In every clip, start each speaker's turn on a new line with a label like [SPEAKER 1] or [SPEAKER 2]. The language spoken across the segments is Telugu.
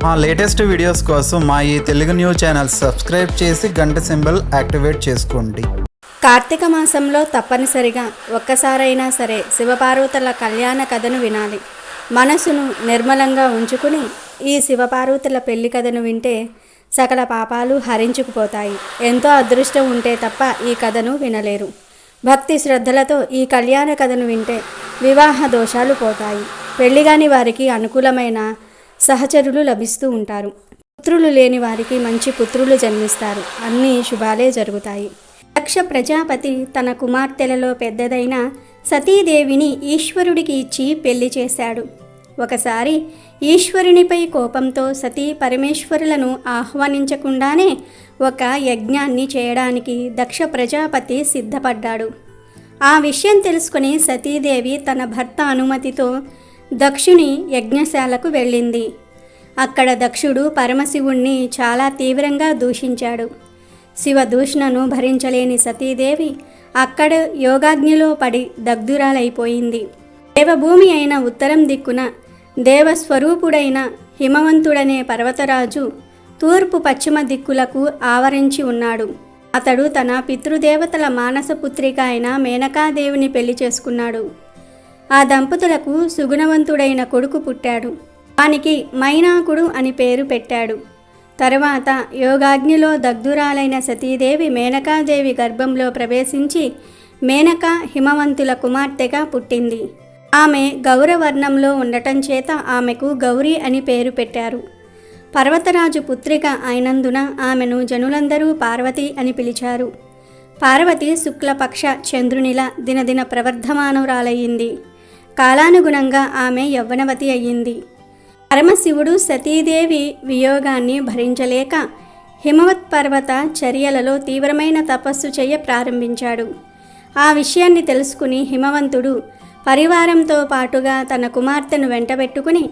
[SPEAKER 1] మా లేటెస్ట్ వీడియోస్ కోసం మా ఈ తెలుగు న్యూస్ ఛానల్ సబ్స్క్రైబ్ చేసి గంట సింబల్ యాక్టివేట్ చేసుకోండి.
[SPEAKER 2] కార్తీక మాసంలో తప్పనిసరిగా ఒక్కసారైనా సరే శివపార్వతుల కళ్యాణ కథను వినాలి. మనసును నిర్మలంగా ఉంచుకుని ఈ శివపార్వతుల పెళ్లి కథను వింటే సకల పాపాలు హరించుకుపోతాయి. ఎంతో అదృష్టం ఉంటే తప్ప ఈ కథను వినలేరు. భక్తి శ్రద్ధలతో ఈ కళ్యాణ కథను వింటే వివాహ దోషాలు పోతాయి. పెళ్లిగాని వారికి అనుకూలమైన సహచరులు లభిస్తూ ఉంటారు. పుత్రులు లేని వారికి మంచి పుత్రులు జన్మిస్తారు. అన్నీ శుభాలే జరుగుతాయి. దక్ష ప్రజాపతి తన కుమార్తెలలో పెద్దదైన సతీదేవిని ఈశ్వరుడికి ఇచ్చి పెళ్లి చేశాడు. ఒకసారి ఈశ్వరునిపై కోపంతో సతీ పరమేశ్వరులను ఆహ్వానించకుండానే ఒక యజ్ఞాన్ని చేయడానికి దక్ష ప్రజాపతి సిద్ధపడ్డాడు. ఆ విషయం తెలుసుకుని సతీదేవి తన భర్త అనుమతితో దక్షుని యజ్ఞశాలకు వెళ్ళింది. అక్కడ దక్షుడు పరమశివుణ్ణి చాలా తీవ్రంగా దూషించాడు. శివ దూషణను భరించలేని సతీదేవి అక్కడ యోగాగ్నిలో పడి దగ్ధురాలైపోయింది. దేవభూమి అయిన ఉత్తరం దిక్కున దేవస్వరూపుడైన హిమవంతుడనే పర్వతరాజు తూర్పు పశ్చిమ దిక్కులకు ఆవరించి ఉన్నాడు. అతడు తన పితృదేవతల మానసపుత్రిక అయిన మేనకాదేవిని పెళ్లి చేసుకున్నాడు. ఆ దంపతులకు సుగుణవంతుడైన కొడుకు పుట్టాడు. వానికి మైనాకుడు అని పేరు పెట్టాడు. తరువాత యోగాగ్నిలో దగ్ధురాలైన సతీదేవి మేనకాదేవి గర్భంలో ప్రవేశించి మేనక హిమవంతుల కుమార్తెగా పుట్టింది. ఆమె గౌరవర్ణంలో ఉండటం చేత ఆమెకు గౌరీ అని పేరు పెట్టారు. పర్వతరాజు పుత్రిక అయినందున ఆమెను జనులందరూ పార్వతి అని పిలిచారు. పార్వతి శుక్లపక్ష చంద్రునిలా దినదిన ప్రవర్ధమానురాలయ్యింది. కాలానుగుణంగా ఆమె యవ్వనవతి అయ్యింది. పరమశివుడు సతీదేవి వియోగాన్ని భరించలేక హిమవత్ పర్వత చర్యలలో తీవ్రమైన తపస్సు చేయ ప్రారంభించాడు. ఆ విషయాన్ని తెలుసుకుని హిమవంతుడు పరివారంతో పాటుగా తన కుమార్తెను వెంటబెట్టుకుని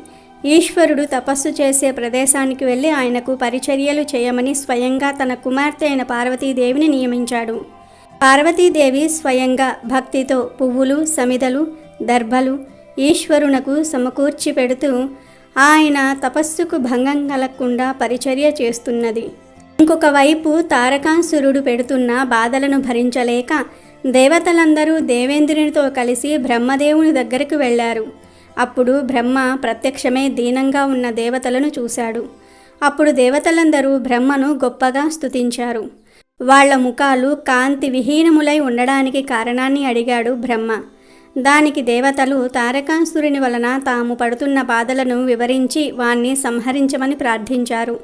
[SPEAKER 2] ఈశ్వరుడు తపస్సు చేసే ప్రదేశానికి వెళ్ళి ఆయనకు పరిచర్యలు చేయమని స్వయంగా తన కుమార్తె అయిన పార్వతీదేవిని నియమించాడు. పార్వతీదేవి స్వయంగా భక్తితో పువ్వులు, సమిదలు, దర్భలు ఈశ్వరునకు సమకూర్చి పెడుతూ ఆయన తపస్సుకు భంగం కలగకుండా పరిచర్య చేస్తున్నది. ఇంకొక వైపు తారకాసురుడు పెడుతున్న బాధలను భరించలేక దేవతలందరూ దేవేంద్రునితో కలిసి బ్రహ్మదేవుని దగ్గరకు వెళ్ళారు. అప్పుడు బ్రహ్మ ప్రత్యక్షమే దీనంగా ఉన్న దేవతలను చూశాడు. అప్పుడు దేవతలందరూ బ్రహ్మను గొప్పగా స్తుతించారు. వాళ్ల ముఖాలు కాంతి విహీనములై ఉండడానికి కారణాన్ని అడిగాడు బ్రహ్మ. దానికి దేవతలు తారకాసురుని వలన తాము పడుతున్న బాధలను వివరించి వాణ్ణి సంహరించమని ప్రార్థించారు.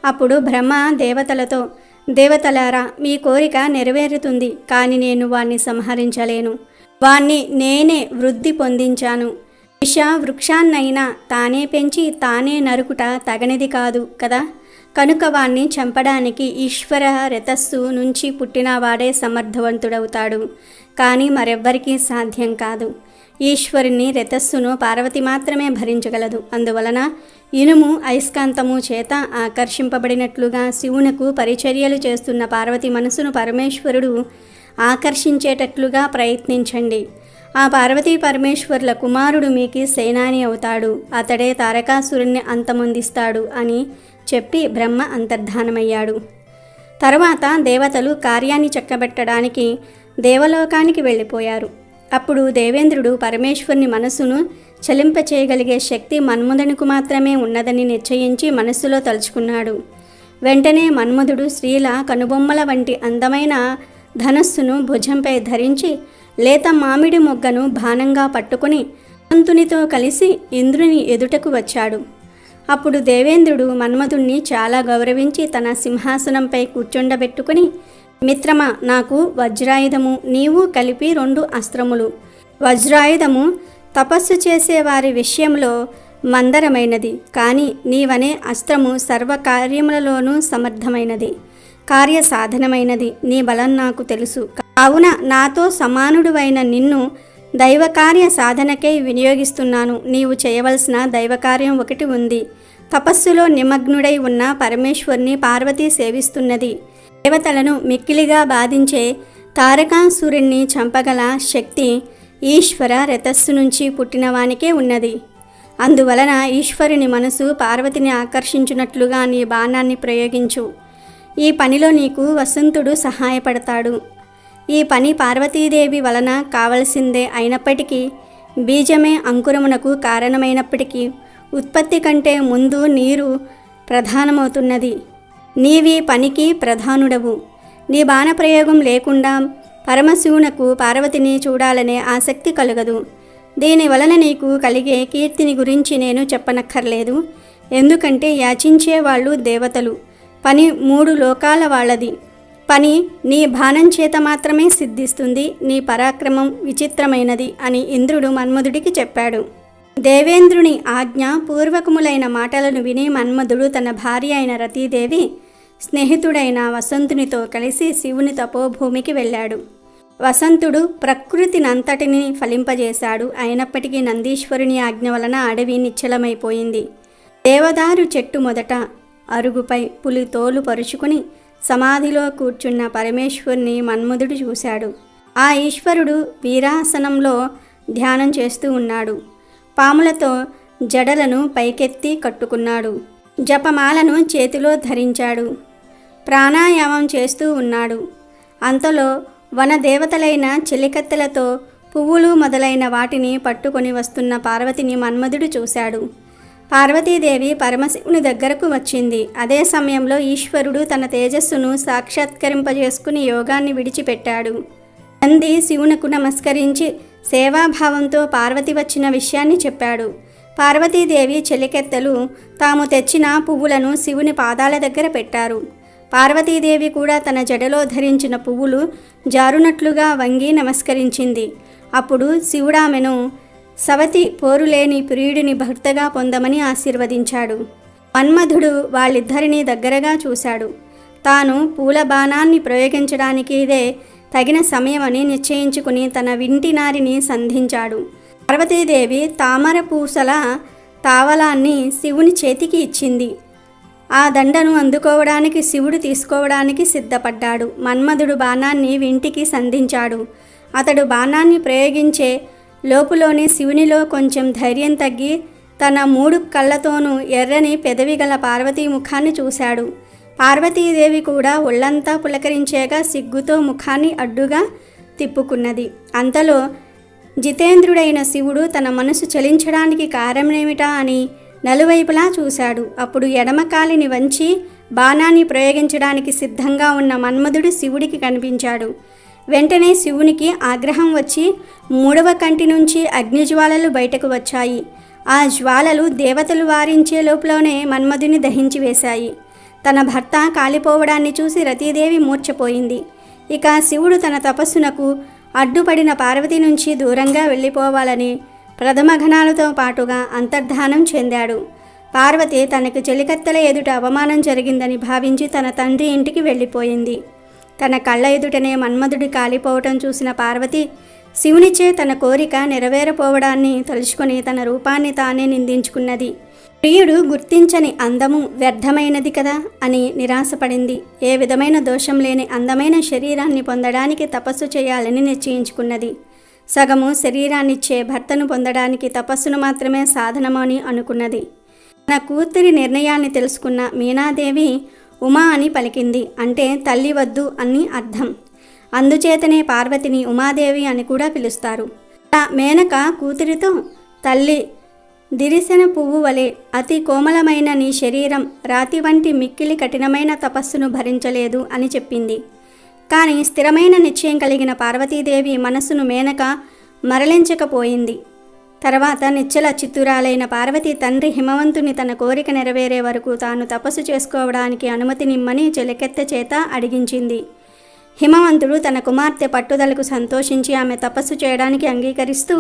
[SPEAKER 2] అప్పుడు బ్రహ్మ దేవతలతో, దేవతలారా, మీ కోరిక నెరవేరుతుంది, కానీ నేను వాణ్ణి సంహరించలేను. వాణ్ణి నేనే వృద్ధి పొందించాను. విష వృక్షాన్నైనా తానే పెంచి తానే నరుకుట తగనిది కాదు కదా. కనుక వాణ్ణి చంపడానికి ఈశ్వర రథస్సు నుంచి పుట్టిన వాడే సమర్థవంతుడవుతాడు, కానీ మరెవ్వరికీ సాధ్యం కాదు. ఈశ్వరుని రథస్సును పార్వతి మాత్రమే భరించగలదు. అందువలన ఇనుము అయస్కాంతము చేత ఆకర్షింపబడినట్లుగా శివునకు పరిచర్యలు చేస్తున్న పార్వతి మనసును పరమేశ్వరుడు ఆకర్షించేటట్లుగా ప్రయత్నించండి. ఆ పార్వతీ పరమేశ్వరుల కుమారుడు మీకు సేనాని అవుతాడు. అతడే తారకాసురుణ్ణి అంతమొందిస్తాడు అని చెప్పి బ్రహ్మ అంతర్ధానమయ్యాడు. తరువాత దేవతలు కార్యాన్ని చక్కబెట్టడానికి దేవలోకానికి వెళ్ళిపోయారు. అప్పుడు దేవేంద్రుడు పరమేశ్వరుని మనస్సును చలింపచేయగలిగే శక్తి మన్మధునికి మాత్రమే ఉన్నదని నిశ్చయించి మనస్సులో తలుచుకున్నాడు. వెంటనే మన్మధుడు స్త్రీల కనుబొమ్మల వంటి అందమైన ధనస్సును భుజంపై ధరించి లేత మామిడి మొగ్గను బాణంగా పట్టుకుని హనుమంతునితో కలిసి ఇంద్రుని ఎదుటకు వచ్చాడు. అప్పుడు దేవేంద్రుడు మన్మధుణ్ణి చాలా గౌరవించి తన సింహాసనంపై కూర్చుండబెట్టుకుని, మిత్రమా, నాకు వజ్రాయుధము, నీవు కలిపి 2 అస్త్రములు. వజ్రాయుధము తపస్సు చేసేవారి విషయంలో మందరమైనది, కానీ నీవనే అస్త్రము సర్వకార్యములలోనూ సమర్థమైనది, కార్యసాధనమైనది. నీ బలం నాకు తెలుసు. కావున నాతో సమానుడువైన నిన్ను దైవకార్య సాధనకై వినియోగిస్తున్నాను. నీవు చేయవలసిన దైవకార్యం ఒకటి ఉంది. తపస్సులో నిమగ్నుడై ఉన్న పరమేశ్వరుని పార్వతి సేవిస్తున్నది. దేవతలను మిక్కిలిగా బాధించే తారకాసురుణ్ణి చంపగల శక్తి ఈశ్వర రథస్సు నుంచి పుట్టినవానికే ఉన్నది. అందువలన ఈశ్వరుని మనసు పార్వతిని ఆకర్షించినట్లుగా నీ బాణాన్ని ప్రయోగించు. ఈ పనిలో నీకు వసంతుడు సహాయపడతాడు. ఈ పని పార్వతీదేవి వలన కావలసిందే అయినప్పటికీ, బీజమే అంకురమునకు కారణమైనప్పటికీ ఉత్పత్తి కంటే ముందు నీరు ప్రధానమవుతున్నది. నీవి పనికి ప్రధానుడవు. నీ బాణప్రయోగం లేకుండా పరమశివునకు పార్వతిని చూడాలనే ఆసక్తి కలగదు. దీని వలన నీకు కలిగే కీర్తిని గురించి నేను చెప్పనక్కర్లేదు. ఎందుకంటే యాచించే వాళ్ళు దేవతలు, పని 3 లోకాల వాళ్ళది. పని నీ బాణం చేత మాత్రమే సిద్ధిస్తుంది. నీ పరాక్రమం విచిత్రమైనది అని ఇంద్రుడు మన్మధుడికి చెప్పాడు. దేవేంద్రుని ఆజ్ఞ పూర్వకములైన మాటలను విని మన్మధుడు తన భార్య అయిన రతీదేవి స్నేహితుడైన వసంతునితో కలిసి శివుని తపోభూమికి వెళ్ళాడు. వసంతుడు ప్రకృతినంతటిని ఫలింపజేశాడు. అయినప్పటికీ నందీశ్వరుని ఆజ్ఞ వలన అడవి నిశ్చలమైపోయింది. దేవదారు చెట్టు మొదట అరుగుపై పులి తోలు పరుచుకుని సమాధిలో కూర్చున్న పరమేశ్వరుని మన్మధుడు చూశాడు. ఆ ఈశ్వరుడు వీరాసనంలో ధ్యానం చేస్తూ ఉన్నాడు. పాములతో జడలను పైకెత్తి కట్టుకున్నాడు. జపమాలను చేతిలో ధరించాడు. ప్రాణాయామం చేస్తూ ఉన్నాడు. అంతలో వనదేవతలైన చెలికత్తెలతో పువ్వులు మొదలైన వాటిని పట్టుకొని వస్తున్న పార్వతిని మన్మధుడు చూశాడు. పార్వతీదేవి పరమశివుని దగ్గరకు వచ్చింది. అదే సమయంలో ఈశ్వరుడు తన తేజస్సును సాక్షాత్కరింపజేసుకుని యోగాన్ని విడిచిపెట్టాడు. నంది శివునకు నమస్కరించి సేవాభావంతో పార్వతి వచ్చిన విషయాన్ని చెప్పాడు. పార్వతీదేవి చెలికెత్తెలు తాము తెచ్చిన పువ్వులను శివుని పాదాల దగ్గర పెట్టారు. పార్వతీదేవి కూడా తన జడలో ధరించిన పువ్వులు జారునట్లుగా వంగి నమస్కరించింది. అప్పుడు శివుడామెను సవతి పోరులేని ప్రియుడిని భర్తగా పొందమని ఆశీర్వదించాడు. మన్మధుడు వాళ్ళిద్దరినీ దగ్గరగా చూశాడు. తాను పూల బాణాన్ని ప్రయోగించడానికి ఇదే తగిన సమయమని నిశ్చయించుకుని తన వింటినారిని సంధించాడు. పార్వతీదేవి తామర పూసల తావలాన్ని శివుని చేతికి ఇచ్చింది. ఆ దండను అందుకోవడానికి శివుడు తీసుకోవడానికి సిద్ధపడ్డాడు. మన్మధుడు బాణాన్ని వింటికి సంధించాడు. అతడు బాణాన్ని ప్రయోగించే లోపులోనే శివునిలో కొంచెం ధైర్యం తగ్గి తన 3 కళ్ళతోనూ ఎర్రని పెదవి గల పార్వతీ ముఖాన్ని చూశాడు. పార్వతీదేవి కూడా ఒళ్ళంతా పులకరించేగా సిగ్గుతో ముఖాన్ని అడ్డుగా తిప్పుకున్నది. అంతలో జితేంద్రుడైన శివుడు తన మనసు చలించడానికి కారణమేమిటా అని నలువైపులా చూశాడు. అప్పుడు ఎడమకాలిని వంచి బాణాన్ని ప్రయోగించడానికి సిద్ధంగా ఉన్న మన్మధుడు శివుడికి కనిపించాడు. వెంటనే శివునికి ఆగ్రహం వచ్చి 3వ కంటి నుంచి అగ్నిజ్వాలలు బయటకు వచ్చాయి. ఆ జ్వాలలు దేవతలు వారించే లోపలనే మన్మధుని దహించి వేశాయి. తన భర్త కాలిపోవడాన్ని చూసి రతీదేవి మూర్ఛపోయింది. ఇక శివుడు తన తపస్సునకు అడ్డుపడిన పార్వతి నుంచి దూరంగా వెళ్ళిపోవాలని ప్రథమ ఘనాలతో పాటుగా అంతర్ధానం చెందాడు. పార్వతి తనకు చెలికత్తెల ఎదుట అవమానం జరిగిందని భావించి తన తండ్రి ఇంటికి వెళ్ళిపోయింది. తన కళ్ళ ఎదుటనే మన్మధుడి కాలిపోవటం చూసిన పార్వతి శివునిచే తన కోరిక నెరవేరపోవడాన్ని తలుచుకొని తన రూపాన్ని తానే నిందించుకున్నది. ప్రియుడు గుర్తించని అందము వ్యర్థమైనది కదా అని నిరాశపడింది. ఏ విధమైన దోషం లేని అందమైన శరీరాన్ని పొందడానికి తపస్సు చేయాలని నిశ్చయించుకున్నది. సగము శరీరాన్నిచ్చే భర్తను పొందడానికి తపస్సును మాత్రమే సాధనమని అనుకున్నది. తన కూతురి నిర్ణయాన్ని తెలుసుకున్న మీనాదేవి ఉమా అని పలికింది. అంటే తల్లి వద్దు అని అర్థం. అందుచేతనే పార్వతిని ఉమాదేవి అని కూడా పిలుస్తారు. మేనక కూతురితో, తల్లి దిరిసెన పువ్వు వలె అతి కోమలమైన నీ శరీరం రాతి వంటి మిక్కిలి కఠినమైన తపస్సును భరించలేదు అని చెప్పింది. కానీ స్థిరమైన నిశ్చయం కలిగిన పార్వతీదేవి మనస్సును మేనక మరలించకపోయింది. తర్వాత నిశ్చల చిత్తురాలైన పార్వతి తండ్రి హిమవంతుని తన కోరిక నెరవేరే వరకు తాను తపస్సు చేసుకోవడానికి అనుమతినిమ్మని చెలికెత్తె చేత అడిగించింది. హిమవంతుడు తన కుమార్తె పట్టుదలకు సంతోషించి ఆమె తపస్సు చేయడానికి అంగీకరిస్తూ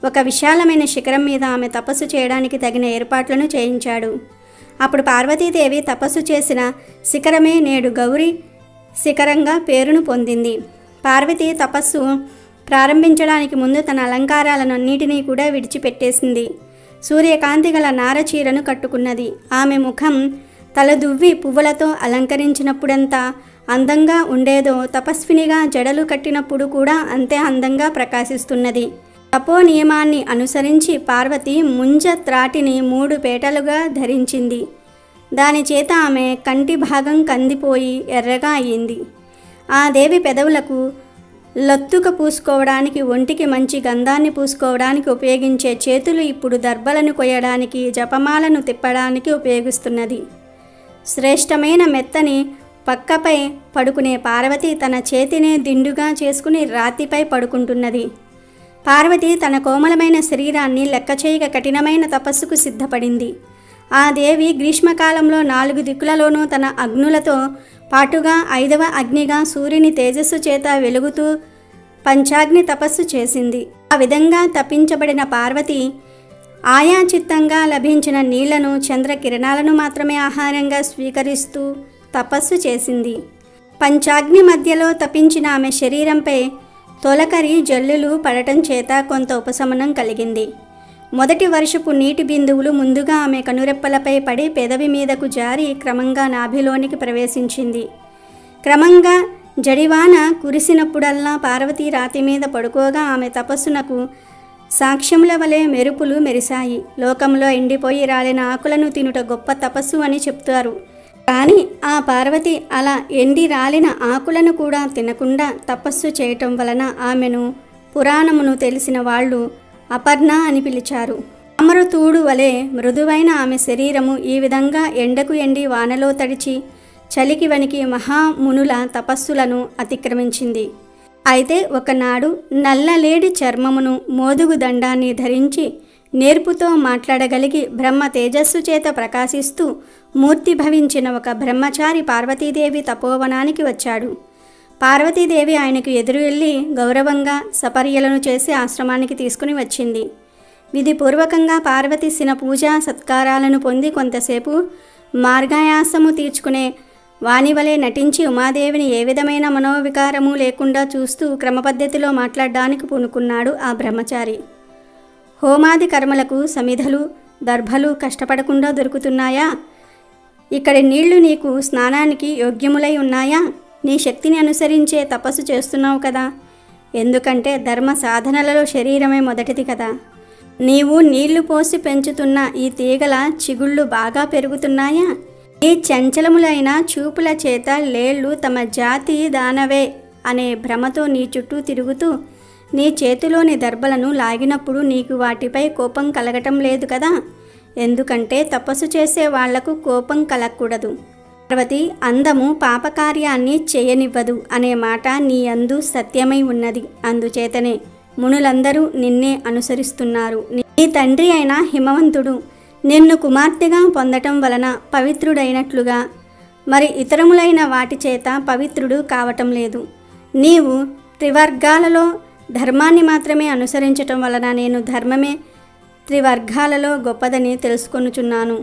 [SPEAKER 2] ఒక విశాలమైన శిఖరం మీద ఆమె తపస్సు చేయడానికి తగిన ఏర్పాట్లను చేయించాడు. అప్పుడు పార్వతీదేవి తపస్సు చేసిన శిఖరమే నేడు గౌరీ శిఖరంగా పేరును పొందింది. పార్వతి తపస్సు ప్రారంభించడానికి ముందు తన అలంకారాలన్నింటినీ కూడా విడిచిపెట్టేసింది. సూర్యకాంతి గల నారచీరను కట్టుకున్నది. ఆమె ముఖం తలదువ్వి పువ్వులతో అలంకరించినప్పుడంతా అందంగా ఉండేదో తపస్వినిగా జడలు కట్టినప్పుడు కూడా అంతే అందంగా ప్రకాశిస్తున్నది. తపో నియమాన్ని అనుసరించి పార్వతి ముంజ త్రాటిని 3 పేటలుగా ధరించింది. దాని చేత ఆమె కంటి భాగం కందిపోయి ఎర్రగా అయ్యింది. ఆ దేవి పెదవులకు లొత్తుక పూసుకోవడానికి, ఒంటికి మంచి గంధాన్ని పూసుకోవడానికి ఉపయోగించే చేతులు ఇప్పుడు దర్భలను కొయ్యడానికి, జపమాలను తిప్పడానికి ఉపయోగిస్తున్నది. శ్రేష్టమైన మెత్తని పక్కపై పడుకునే పార్వతి తన చేతినే దిండుగా చేసుకుని రాతిపై పడుకుంటున్నది. పార్వతి తన కోమలమైన శరీరాన్ని లెక్కచేయక కఠినమైన తపస్సుకు సిద్ధపడింది. ఆ దేవి గ్రీష్మకాలంలో 4 దిక్కులలోనూ తన అగ్నులతో పాటుగా 5వ అగ్నిగా సూర్యుని తేజస్సు చేత వెలుగుతూ పంచాగ్ని తపస్సు చేసింది. ఆ విధంగా తప్పించబడిన పార్వతి ఆయాచిత్తంగా లభించిన నీళ్లను, చంద్రకిరణాలను మాత్రమే ఆహారంగా స్వీకరిస్తూ తపస్సు చేసింది. పంచాగ్ని మధ్యలో తపించిన ఆమె శరీరంపై తొలకరి జల్లులు పడటం చేత కొంత ఉపశమనం కలిగింది. మొదటి వర్షపు నీటి బిందువులు ముందుగా ఆమె కనురెప్పలపై పడి పెదవి మీదకు జారి క్రమంగా నాభిలోనికి ప్రవేశించింది. క్రమంగా జడివాన కురిసినప్పుడల్లా పార్వతి రాతి మీద పడుకోగా ఆమె తపస్సునకు సాక్ష్యముల వలె మెరుపులు మెరిశాయి. లోకంలో ఎండిపోయి రాలిన ఆకులను తినుట గొప్ప తపస్సు అని చెప్తారు. కానీ ఆ పార్వతి అలా ఎండి రాలిన ఆకులను కూడా తినకుండా తపస్సు చేయటం వలన ఆమెను పురాణమును తెలిసిన వాళ్ళు అపర్ణ అని పిలిచారు. అమరతూడు వలె మృదువైన ఆమె శరీరము ఈ విధంగా ఎండకు ఎండి వానలో తడిచి చలికి వణికి మహామునుల తపస్సులను అతిక్రమించింది. అయితే ఒకనాడు నల్లలేడి చర్మమును, మోదుగు దండాన్ని ధరించి నేర్పుతో మాట్లాడగలిగి బ్రహ్మ తేజస్సు చేత ప్రకాశిస్తూ మూర్తి భవించిన ఒక బ్రహ్మచారి పార్వతీదేవి తపోవనానికి వచ్చాడు. పార్వతీదేవి ఆయనకు ఎదురు వెళ్ళి గౌరవంగా సపర్యలను చేసి ఆశ్రమానికి తీసుకుని వచ్చింది. విధిపూర్వకంగా పార్వతి శిన పూజా సత్కారాలను పొంది కొంతసేపు మార్గాయాసము తీర్చుకునే వానివలే నటించి ఉమాదేవిని ఏ విధమైన మనోవికారము లేకుండా చూస్తూ క్రమపద్ధతిలో మాట్లాడడానికి పూనుకున్నాడు ఆ బ్రహ్మచారి. హోమాది కర్మలకు సమిధలు, దర్భలు కష్టపడకుండా దొరుకుతున్నాయా? ఇక్కడి నీళ్లు నీకు స్నానానికి యోగ్యములై ఉన్నాయా? నీ శక్తిని అనుసరించే తపస్సు చేస్తున్నావు కదా. ఎందుకంటే ధర్మ సాధనలలో శరీరమే మొదటిది కదా. నీవు నీళ్లు పోసి పెంచుతున్న ఈ తీగల చిగుళ్ళు బాగా పెరుగుతున్నాయా? ఈ చంచలములైన చూపుల చేత లేళ్ళు తమ జాతి దానవే అనే భ్రమతో నీ చుట్టూ తిరుగుతూ నీ చేతిలోని దర్భలను లాగినప్పుడు నీకు వాటిపై కోపం కలగటం లేదు కదా. ఎందుకంటే తపస్సు చేసే వాళ్లకు కోపం కలగకూడదు. పార్వతి, అందము పాపకార్యాన్ని చేయనివ్వదు అనే మాట నీ అందు సత్యమై ఉన్నది. అందుచేతనే మునులందరూ నిన్నే అనుసరిస్తున్నారు. నీ తండ్రి అయిన హిమవంతుడు నిన్ను కుమార్తెగా పొందటం వలన పవిత్రుడైనట్లుగా మరి ఇతరములైన వాటి చేత పవిత్రుడు కావటం లేదు. నీవు త్రివర్గాలలో ధర్మాన్ని మాత్రమే అనుసరించటం వలన నేను ధర్మమే త్రివర్గాలలో గొప్పదని తెలుసుకొనుచున్నాను.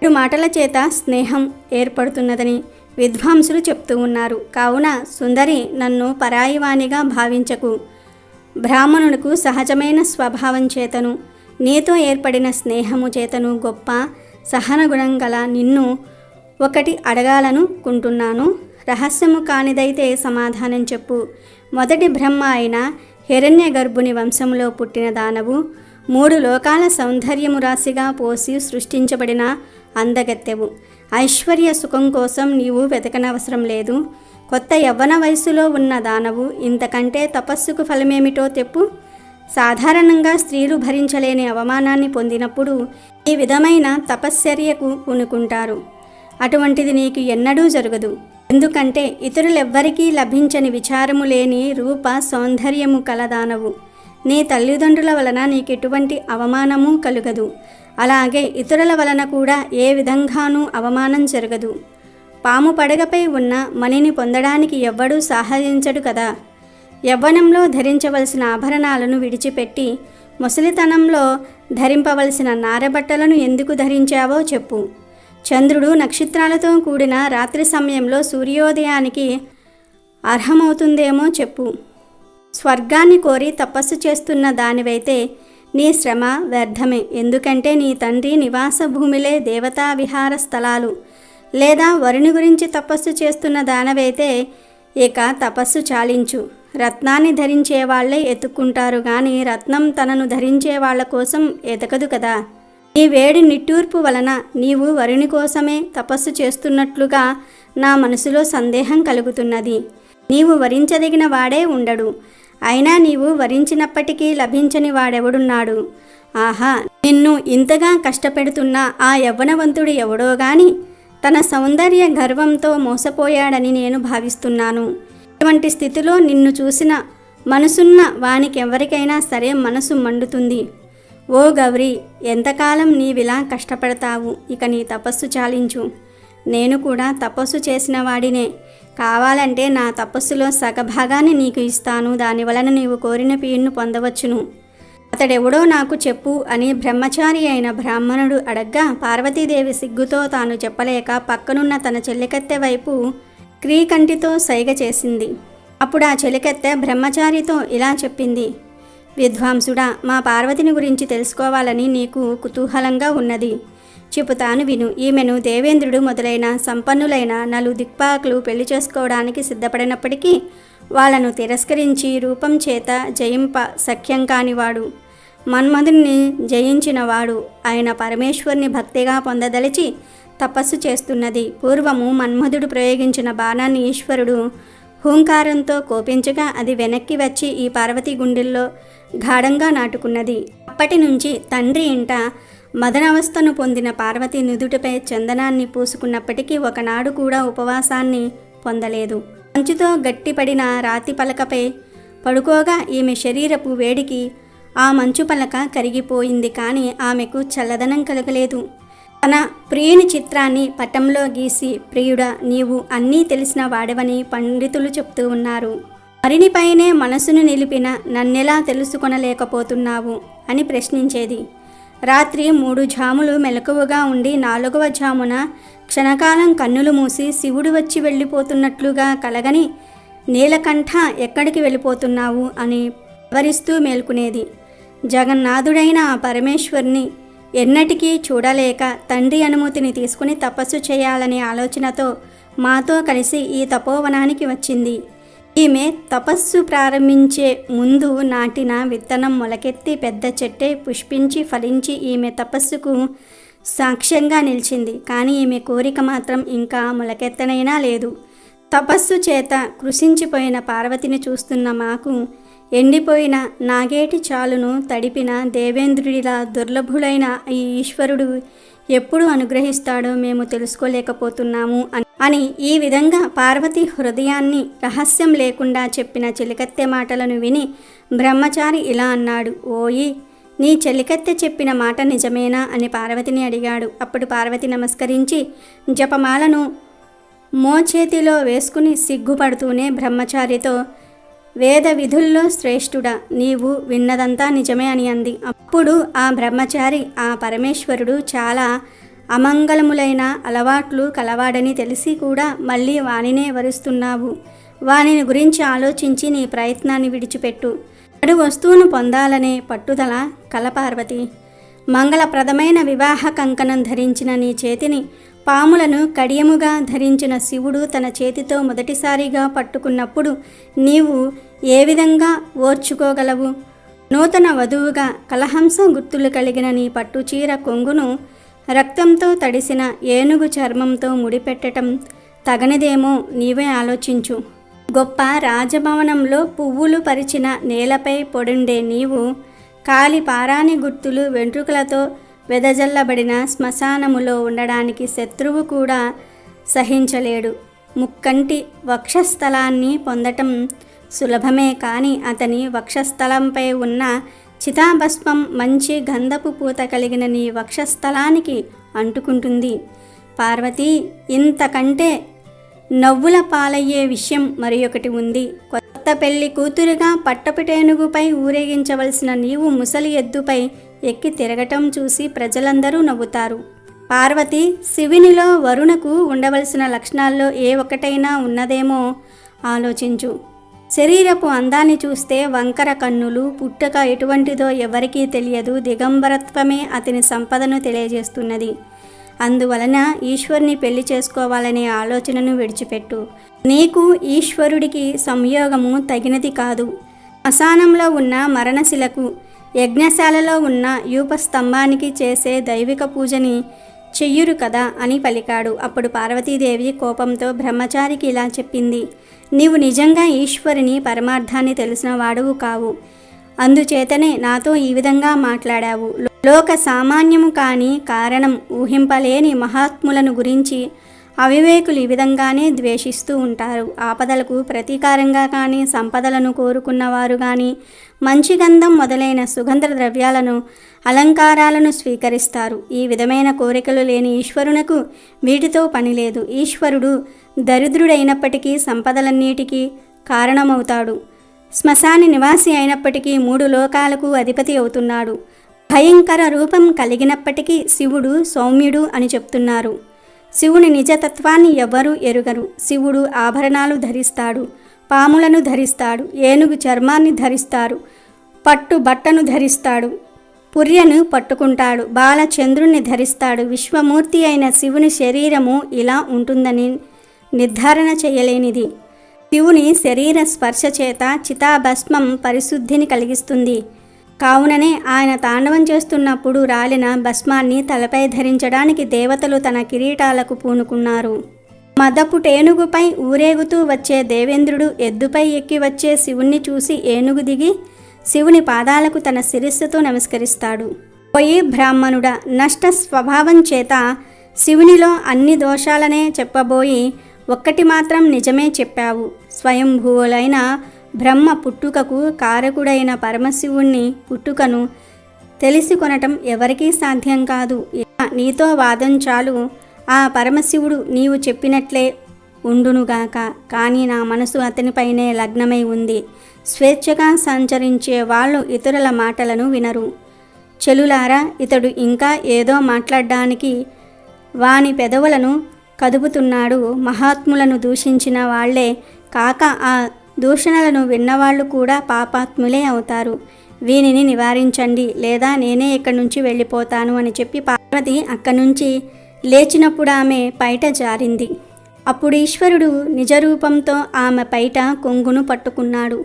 [SPEAKER 2] 7 మాటల చేత స్నేహం ఏర్పడుతున్నదని విద్వాంసులు చెప్తూ ఉన్నారు. కావున సుందరి, నన్ను పరాయివానిగా భావించకు. బ్రాహ్మణులకు సహజమైన స్వభావం చేతను నీతో ఏర్పడిన స్నేహము చేతను గొప్ప సహనగుణం గల నిన్ను ఒకటి అడగాలనుకుంటున్నాను. రహస్యము కానిదైతే సమాధానం చెప్పు. మొదటి బ్రహ్మ అయిన హిరణ్య గర్భుని వంశంలో పుట్టిన దానవు, 3 లోకాల సౌందర్యము రాశిగా పోసి సృష్టించబడిన అందగత్తెవు. ఐశ్వర్య సుఖం కోసం నీవు వెతకనవసరం లేదు. కొత్త యవ్వన వయసులో ఉన్న దానవు, ఇంతకంటే తపస్సుకు ఫలమేమిటో చెప్పు. సాధారణంగా స్త్రీలు భరించలేని అవమానాన్ని పొందినప్పుడు ఈ విధమైన తపశ్చర్యకు పూనుకుంటారు. అటువంటిది నీకు ఎన్నడూ జరగదు. ఎందుకంటే ఇతరులెవ్వరికీ లభించని విచారము లేని రూప సౌందర్యము కలదానవు. నీ తల్లిదండ్రుల వలన నీకెటువంటి అవమానము కలుగదు. అలాగే ఇతరుల వలన కూడా ఏ విధంగానూ అవమానం జరగదు. పాము పడగపై ఉన్న మణిని పొందడానికి ఎవ్వడూ సాహసించడు కదా. యవ్వనంలో ధరించవలసిన ఆభరణాలను విడిచిపెట్టి ముసలితనంలో ధరింపవలసిన నారబట్టలను ఎందుకు ధరించావో చెప్పు. చంద్రుడు నక్షత్రాలతో కూడిన రాత్రి సమయంలో సూర్యోదయానికి అర్హమవుతుందేమో చెప్పు. స్వర్గాన్ని కోరి తపస్సు చేస్తున్న దానివైతే నీ శ్రమ వ్యర్థమే. ఎందుకంటే నీ తండ్రి నివాస భూమిలే దేవతా విహార స్థలాలు. లేదా వరుని గురించి తపస్సు చేస్తున్న దానవైతే ఇక తపస్సు చాలించు. రత్నాన్ని ధరించే వాళ్లే ఎత్తుక్కుంటారు గాని రత్నం తనను ధరించే వాళ్ల కోసం ఎతకదు కదా. ఈ వేడి నిట్టూర్పు వలన నీవు వరుని కోసమే తపస్సు చేస్తున్నట్లుగా నా మనసులో సందేహం కలుగుతున్నది. నీవు వరించదగిన వాడే ఉండడు. అయినా నీవు వరించినప్పటికీ లభించని వాడెవడున్నాడు? ఆహా, నిన్ను ఇంతగా కష్టపెడుతున్న ఆ యవ్వనవంతుడు ఎవడో గాని తన సౌందర్య గర్వంతో మోసపోయాడని నేను భావిస్తున్నాను. ఇటువంటి స్థితిలో నిన్ను చూసిన మనసున్న వానికెవరికైనా సరే మనసు మండుతుంది. ఓ గౌరీ, ఎంతకాలం నీవిలా కష్టపడతావు? ఇక నీ తపస్సు చాలించు. నేను కూడా తపస్సు చేసిన వాడినే. కావాలంటే నా తపస్సులో సగభాగాన్ని నీకు ఇస్తాను. దానివలన నీవు కోరిన పీడును పొందవచ్చును. అతడెవడో నాకు చెప్పు అని బ్రహ్మచారి అయిన బ్రాహ్మణుడు అడగ్గా పార్వతీదేవి సిగ్గుతో తాను చెప్పలేక పక్కనున్న తన చెల్లికత్తె వైపు క్రీకంటితో సైగ చేసింది. అప్పుడు ఆ చెలికత్తె బ్రహ్మచారితో ఇలా చెప్పింది. విద్వాంసుడా, మా పార్వతిని గురించి తెలుసుకోవాలని నీకు కుతూహలంగా ఉన్నది. చెబుతాను విను. ఈమెను దేవేంద్రుడు మొదలైన సంపన్నులైన దిక్పాలకులు పెళ్లి చేసుకోవడానికి సిద్ధపడినప్పటికీ వాళ్ళను తిరస్కరించి రూపం చేత జయింప సఖ్యం కానివాడు, మన్మధుణ్ణి జయించినవాడు ఆయన పరమేశ్వరుని భక్తిగా పొందదలిచి తపస్సు చేస్తున్నది. పూర్వము మన్మధుడు ప్రయోగించిన బాణాన్ని ఈశ్వరుడు హూంకారంతో కోపించగా అది వెనక్కి వచ్చి ఈ పార్వతి గుండెల్లో గాఢంగా నాటుకున్నది. అప్పటి నుంచి తండ్రి ఇంట మదనవస్థను పొందిన పార్వతి నుదుటిపై చందనాన్ని పూసుకున్నప్పటికీ ఒకనాడు కూడా ఉపవాసాన్ని పొందలేదు. మంచుతో గట్టిపడిన రాతి పలకపై పడుకోగా ఈమె శరీరపు వేడికి ఆ మంచు పలక కరిగిపోయింది. కానీ ఆమెకు చల్లదనం కలగలేదు. తన ప్రియుని చిత్రాన్ని పటంలో గీసి, ప్రియుడా, నీవు అన్నీ తెలిసిన వాడవని పండితులు చెప్తూ ఉన్నారు. మరినిపైనే మనసును నిలిపిన నన్నెలా తెలుసుకొనలేకపోతున్నావు అని ప్రశ్నించేది. రాత్రి 3 జాములు మెలకువగా ఉండి 4వ జామున క్షణకాలం కన్నులు మూసి శివుడు వచ్చి వెళ్ళిపోతున్నట్లుగా కలగని నీలకంఠ ఎక్కడికి వెళ్ళిపోతున్నావు అని వివరిస్తూ మేల్కునేది. జగన్నాథుడైన ఆ పరమేశ్వరుని ఎన్నటికీ చూడలేక తండ్రి అనుమతిని తీసుకుని తపస్సు చేయాలనే ఆలోచనతో మాతో కలిసి ఈ తపోవనానికి వచ్చింది. ఈమె తపస్సు ప్రారంభించే ముందు నాటిన విత్తనం మొలకెత్తి పెద్ద చెట్టే పుష్పించి ఫలించి ఈమె తపస్సుకు సాక్ష్యంగా నిలిచింది. కానీ ఈమె కోరిక మాత్రం ఇంకా మొలకెత్తనైనా లేదు. తపస్సు చేత కృషించిపోయిన పార్వతిని చూస్తున్న మాకు ఎండిపోయిన నాగేటి చాలును తడిపిన దేవేంద్రుడిలా దుర్లభులైన ఈ ఈశ్వరుడు ఎప్పుడు అనుగ్రహిస్తాడో మేము తెలుసుకోలేకపోతున్నాము అని ఈ విధంగా పార్వతి హృదయాన్ని రహస్యం లేకుండా చెప్పిన చెలికత్తె మాటలను విని బ్రహ్మచారి ఇలా అన్నాడు. ఓయి, నీ చెలికత్తె చెప్పిన మాట నిజమేనా అని పార్వతిని అడిగాడు. అప్పుడు పార్వతి నమస్కరించి జపమాలను మోచేతిలో వేసుకుని సిగ్గుపడుతూనే బ్రహ్మచారితో, వేద విధుల్లో శ్రేష్ఠుడా, నీవు విన్నదంతా నిజమే అని అంది. అప్పుడు ఆ బ్రహ్మచారి, ఆ పరమేశ్వరుడు చాలా అమంగళములైన అలవాట్లు కలవాడని తెలిసి కూడా మళ్ళీ వానినే వరుస్తున్నావు. వానిని గురించి ఆలోచించి నీ ప్రయత్నాన్ని విడిచిపెట్టు. అడు వస్తువును పొందాలనే పట్టుదల కలపార్వతి. మంగళప్రదమైన వివాహ కంకణం ధరించిన నీ చేతిని పాములను కడియముగా ధరించిన శివుడు తన చేతితో మొదటిసారిగా పట్టుకున్నప్పుడు నీవు ఏ విధంగా ఓర్చుకోగలవు? నూతన వధువుగా కలహంస గుర్తులు కలిగిన నీ పట్టుచీర కొంగును రక్తంతో తడిసిన ఏనుగు చర్మంతో ముడిపెట్టడం తగనిదేమో నీవే ఆలోచించు. గొప్ప రాజభవనంలో పువ్వులు పరిచిన నేలపై పొడుండే నీవు కాలి పారాని గుర్తులు వెంట్రుకలతో వెదజల్లబడిన శ్మశానములో ఉండడానికి శత్రువు కూడా సహించలేడు. ముక్కంటి వక్షస్థలాన్ని పొందటం సులభమే, కానీ అతని వక్షస్థలంపై ఉన్న చితాభస్మం మంచి గంధపు పూత కలిగిన నీ వక్షస్థలానికి అంటుకుంటుంది. పార్వతి, ఇంతకంటే నవ్వుల పాలయ్యే విషయం మరి ఒకటి ఉంది. కొత్త పెళ్లి కూతురుగా పట్టపుటేనుగుపై ఊరేగించవలసిన నీవు ముసలి ఎద్దుపై ఎక్కి తిరగటం చూసి ప్రజలందరూ నవ్వుతారు. పార్వతి, శివునిలో వరుణకు ఉండవలసిన లక్షణాల్లో ఏ ఒక్కటైనా ఉన్నదేమో ఆలోచించు. శరీరపు అందాన్ని చూస్తే వంకర కన్నులు, పుట్టుక ఎటువంటిదో ఎవరికీ తెలియదు. దిగంబరత్వమే అతని సంపదను తెలియజేస్తున్నది. అందువలన ఈశ్వరుని పెళ్లి చేసుకోవాలనే ఆలోచనను విడిచిపెట్టు. నీకు ఈశ్వరుడికి సంయోగము తగినది కాదు. శ్మశానంలో ఉన్న మరణశిలకు, యజ్ఞశాలలో ఉన్న యూపస్తంభానికి చేసే దైవిక పూజని చెయ్యురు కదా అని పలికాడు. అప్పుడు పార్వతీదేవి కోపంతో బ్రహ్మచారికి ఇలా చెప్పింది: నీవు నిజంగా ఈశ్వరుని పరమార్థాన్ని తెలిసిన వాడువు కావు. అందుచేతనే నాతో ఈ విధంగా మాట్లాడావు. లోక సామాన్యము కాని కారణం ఊహింపలేని మహాత్ములను గురించి అవివేకులు ఈ విధంగానే ద్వేషిస్తూ ఉంటారు. ఆపదలకు ప్రతీకారంగా కానీ, సంపదలను కోరుకున్నవారు కానీ మంచి గంధం మొదలైన సుగంధ ద్రవ్యాలను, అలంకారాలను స్వీకరిస్తారు. ఈ విధమైన కోరికలు లేని ఈశ్వరునకు వీటితో పని లేదు. ఈశ్వరుడు దరిద్రుడైనప్పటికీ సంపదలన్నిటికీ కారణమవుతాడు. శ్మశాన నివాసి అయినప్పటికీ 3 లోకాలకు అధిపతి అవుతున్నాడు. భయంకర రూపం కలిగినప్పటికీ శివుడు సౌమ్యుడు అని చెప్తున్నారు. శివుని నిజతత్వాన్ని ఎవ్వరూ ఎరుగరు. శివుడు ఆభరణాలు ధరిస్తాడు, పాములను ధరిస్తాడు, ఏనుగు చర్మాన్ని ధరిస్తాడు, పట్టు బట్టను ధరిస్తాడు, పుర్యను పట్టుకుంటాడు, బాలచంద్రుణ్ణి ధరిస్తాడు. విశ్వమూర్తి అయిన శివుని శరీరము ఇలా ఉంటుందని నిర్ధారణ చేయలేనిది. శివుని శరీర స్పర్శ చేత చితాభస్మం పరిశుద్ధిని కలిగిస్తుంది. కావుననే ఆయన తాండవం చేస్తున్నప్పుడు రాలిన భస్మాన్ని తలపై ధరించడానికి దేవతలు తన కిరీటాలకు పూనుకున్నారు. మదపు టేనుగుపై ఊరేగుతూ వచ్చే దేవేంద్రుడు ఎద్దుపై ఎక్కి వచ్చే శివుణ్ణి చూసి ఏనుగు దిగి శివుని పాదాలకు తన శిరస్సుతో నమస్కరిస్తాడు. పోయి బ్రాహ్మణుడ, నష్ట స్వభావం చేత శివునిలో అన్ని దోషాలనే చెప్పబోయి ఒక్కటి మాత్రం నిజమే చెప్పావు. స్వయంభువులైన బ్రహ్మ పుట్టుకకు కారకుడైన పరమశివుణ్ణి పుట్టుకను తెలిసి కొనటం ఎవరికీ సాధ్యం కాదు. నీతో వాదం చాలు. ఆ పరమశివుడు నీవు చెప్పినట్లే ఉండునుగాక. కానీ నా మనసు అతనిపైనే లగ్నమై ఉంది. స్వేచ్ఛగా సంచరించే వాళ్ళు ఇతరుల మాటలను వినరు. చెలులారా, ఇతడు ఇంకా ఏదో మాట్లాడడానికి వాని పెదవులను కదుపుతున్నాడు. మహాత్ములను దూషించిన వాళ్లే కాక ఆ దూషణలను విన్నవాళ్ళు కూడా పాపాత్ములే అవుతారు. వీనిని నివారించండి, లేదా నేనే ఇక్కడి నుంచి వెళ్ళిపోతాను అని చెప్పి పార్వతి అక్కడి నుంచి లేచినప్పుడు ఆమె పైట జారింది. అప్పుడు ఈశ్వరుడు నిజరూపంతో ఆమె పైట కొంగును పట్టుకున్నాడు.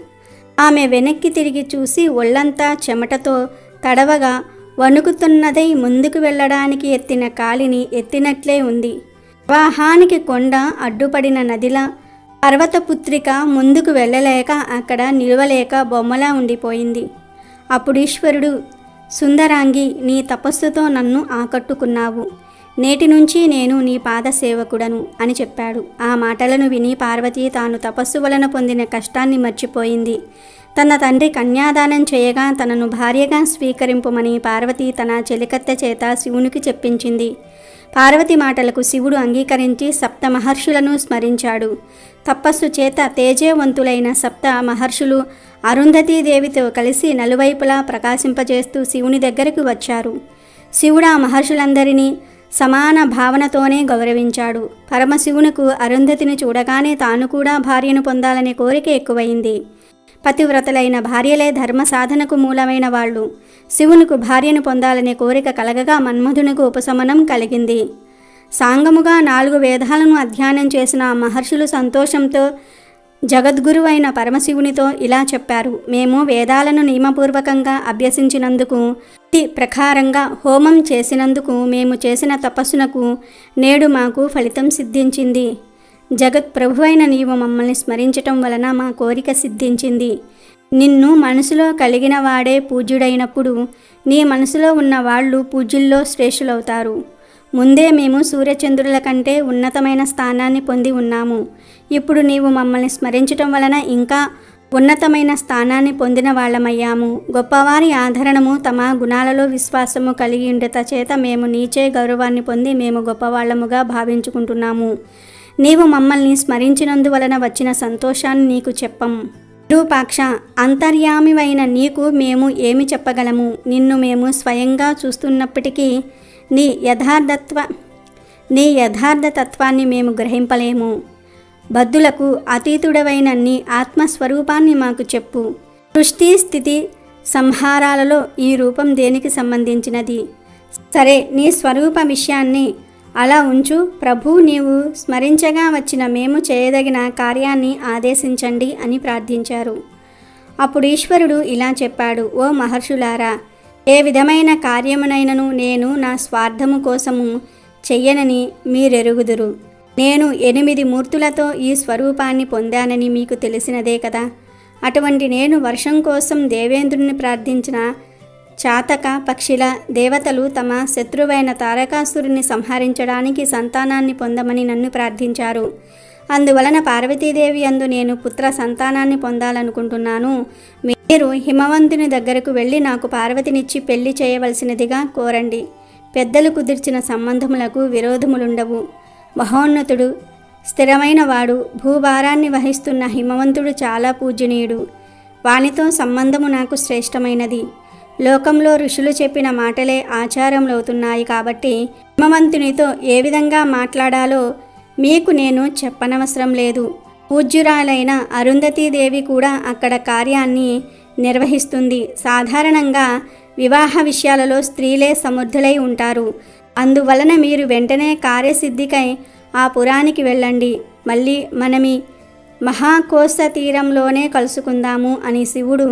[SPEAKER 2] ఆమె వెనక్కి తిరిగి చూసి ఒళ్ళంతా చెమటతో తడవగా వణుకుతున్నదై ముందుకు వెళ్ళడానికి ఎత్తిన కాలిని ఎత్తినట్లే ఉంది. ప్రవాహానికి కొండ అడ్డుపడిన నదిలా పర్వతపుత్రిక ముందుకు వెళ్ళలేక అక్కడ నిలవలేక బొమ్మలా ఉండిపోయింది. అప్పుడు ఈశ్వరుడు, సుందరాంగి, నీ తపస్సుతో నన్ను ఆకట్టుకున్నావు. నేటి నుంచి నేను నీ పాద సేవకుడను అని చెప్పాడు. ఆ మాటలను విని పార్వతి తాను తపస్సు వలన పొందిన కష్టాన్ని మర్చిపోయింది. తన తండ్రి కన్యాదానం చేయగా తనను భార్యగా స్వీకరింపమని పార్వతి తన చెలికత్తె చేత శివునికి చెప్పించింది. పార్వతి మాటలకు శివుడు అంగీకరించి సప్త మహర్షులను స్మరించాడు. తపస్సు చేత తేజవంతులైన సప్త మహర్షులు అరుంధతీదేవితో కలిసి నలువైపులా ప్రకాశింపజేస్తూ శివుని దగ్గరకు వచ్చారు. శివుడు ఆ మహర్షులందరినీ సమాన భావనతోనే గౌరవించాడు. పరమశివునకు అరుంధతిని చూడగానే తాను కూడా భార్యను పొందాలనే కోరిక ఎక్కువైంది. పతివ్రతలైన భార్యలే ధర్మ సాధనకు మూలమైన వాళ్ళు. శివునికి భార్యను పొందాలనే కోరిక కలగగా మన్మధునికి ఉపశమనం కలిగింది. సాంగముగా 4 వేదాలను అధ్యయనం చేసిన మహర్షులు సంతోషంతో జగద్గురువైన పరమశివునితో ఇలా చెప్పారు: మేము వేదాలను నియమపూర్వకంగా అభ్యసించినందుకు, ప్రకారంగా హోమం చేసినందుకు, మేము చేసిన తపస్సునకు నేడు మాకు ఫలితం సిద్ధించింది. జగత్ ప్రభువైన నీవు మమ్మల్ని స్మరించటం వలన మా కోరిక సిద్ధించింది. నిన్ను మనసులో కలిగిన వాడే పూజ్యుడైనప్పుడు నీ మనసులో ఉన్న వాళ్ళు పూజ్యుల్లో శ్రేష్ఠులవుతారు. ముందే మేము సూర్యచంద్రుల కంటే ఉన్నతమైన స్థానాన్ని పొంది ఉన్నాము. ఇప్పుడు నీవు మమ్మల్ని స్మరించటం వలన ఇంకా ఉన్నతమైన స్థానాన్ని పొందిన వాళ్ళమయ్యాము. గొప్పవారి ఆదరణము, తమ గుణాలలో విశ్వాసము కలిగి ఉండట చేత మేము నీచే గౌరవాన్ని పొంది మేము గొప్పవాళ్లముగా భావించుకుంటున్నాము. నీవు మమ్మల్ని స్మరించినందువలన వచ్చిన సంతోషాన్ని నీకు చెప్పము. రూపాక్ష, అంతర్యామివైన నీకు మేము ఏమి చెప్పగలము? నిన్ను మేము స్వయంగా చూస్తున్నప్పటికీ నీ యథార్థతత్వాన్ని మేము గ్రహింపలేము. బద్ధులకు అతీతుడవైన నీ ఆత్మస్వరూపాన్ని మాకు చెప్పు. సృష్టి స్థితి సంహారాలలో ఈ రూపం దేనికి సంబంధించినది? సరే, నీ స్వరూప విషయాన్ని అలా ఉంచు ప్రభు, నీవు స్మరించగా వచ్చిన మేము చేయదగిన కార్యాన్ని ఆదేశించండి అని ప్రార్థించారు. అప్పుడు ఈశ్వరుడు ఇలా చెప్పాడు, ఓ మహర్షులారా, ఏ విధమైన కార్యమునైనను నేను నా స్వార్థము కోసము చెయ్యనని మీరెరుగుదురు. నేను 8 మూర్తులతో ఈ స్వరూపాన్ని పొందానని మీకు తెలిసినదే కదా. అటువంటి నేను వర్షం కోసం దేవేంద్రుని ప్రార్థించిన చాతక పక్షిల దేవతలు తమ శత్రువైన తారకాసురుని సంహరించడానికి సంతానాన్ని పొందమని నన్ను ప్రార్థించారు. అందువలన పార్వతీదేవి యందు నేను పుత్ర సంతానాన్ని పొందాలనుకుంటున్నాను. మీరు హిమవంతుని దగ్గరకు వెళ్ళి నాకు పార్వతినిచ్చి పెళ్లి చేయవలసినదిగా కోరండి. పెద్దలు కుదిర్చిన సంబంధములకు విరోధములుండవు. మహోన్నతుడు, స్థిరమైన వాడు, భూభారాన్ని వహిస్తున్న హిమవంతుడు చాలా పూజనీయుడు. వానితో సంబంధము నాకు శ్రేష్టమైనది. లోకంలో ఋషులు చెప్పిన మాటలే ఆచారములవుతున్నాయి కాబట్టి హిమవంతునితో ఏ విధంగా మాట్లాడాలో మీకు నేను చెప్పనవసరం లేదు. పూజ్యురాలైన అరుంధతీదేవి కూడా అక్కడ కార్యాన్ని నిర్వహిస్తుంది. సాధారణంగా వివాహ విషయాలలో స్త్రీలే సమర్థులై ఉంటారు. అందువలన మీరు వెంటనే కార్యసిద్ధికై ఆ పురానికి వెళ్ళండి. మళ్ళీ మనమి మహాకోశ తీరంలోనే కలుసుకుందాము అని శివుడు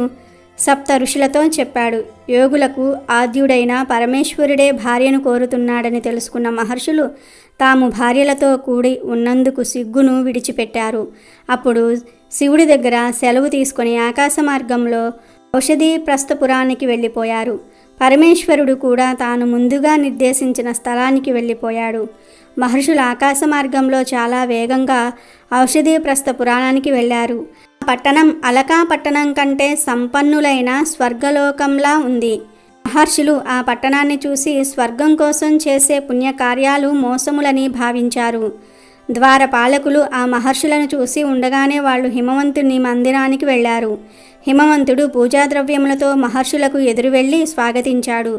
[SPEAKER 2] సప్త ఋషులతో చెప్పాడు. యోగులకు ఆద్యుడైన పరమేశ్వరుడే భార్యను కోరుతున్నాడని తెలుసుకున్న మహర్షులు తాము భార్యలతో కూడి ఉన్నందుకు సిగ్గును విడిచిపెట్టారు. అప్పుడు శివుడి దగ్గర సెలవు తీసుకొని ఆకాశ మార్గంలో ఔషధీ ప్రస్థపురానికి వెళ్ళిపోయారు. పరమేశ్వరుడు కూడా తాను ముందుగా నిర్దేశించిన స్థలానికి వెళ్ళిపోయాడు. మహర్షులు ఆకాశ మార్గంలో చాలా వేగంగా ఔషధీ ప్రస్థపురాణానికి వెళ్ళారు. పట్టణం అలకా పట్టణం కంటే సంపన్నులైన స్వర్గలోకంలా ఉంది. మహర్షులు ఆ పట్టణాన్ని చూసి స్వర్గం కోసం చేసే పుణ్యకార్యాలు మోసములని భావించారు. ద్వారపాలకులు ఆ మహర్షులను చూసి ఉండగానే వాళ్ళు హిమవంతుని మందిరానికి వెళ్ళారు. హిమవంతుడు పూజాద్రవ్యములతో మహర్షులకు ఎదురు వెళ్ళి స్వాగతించాడు.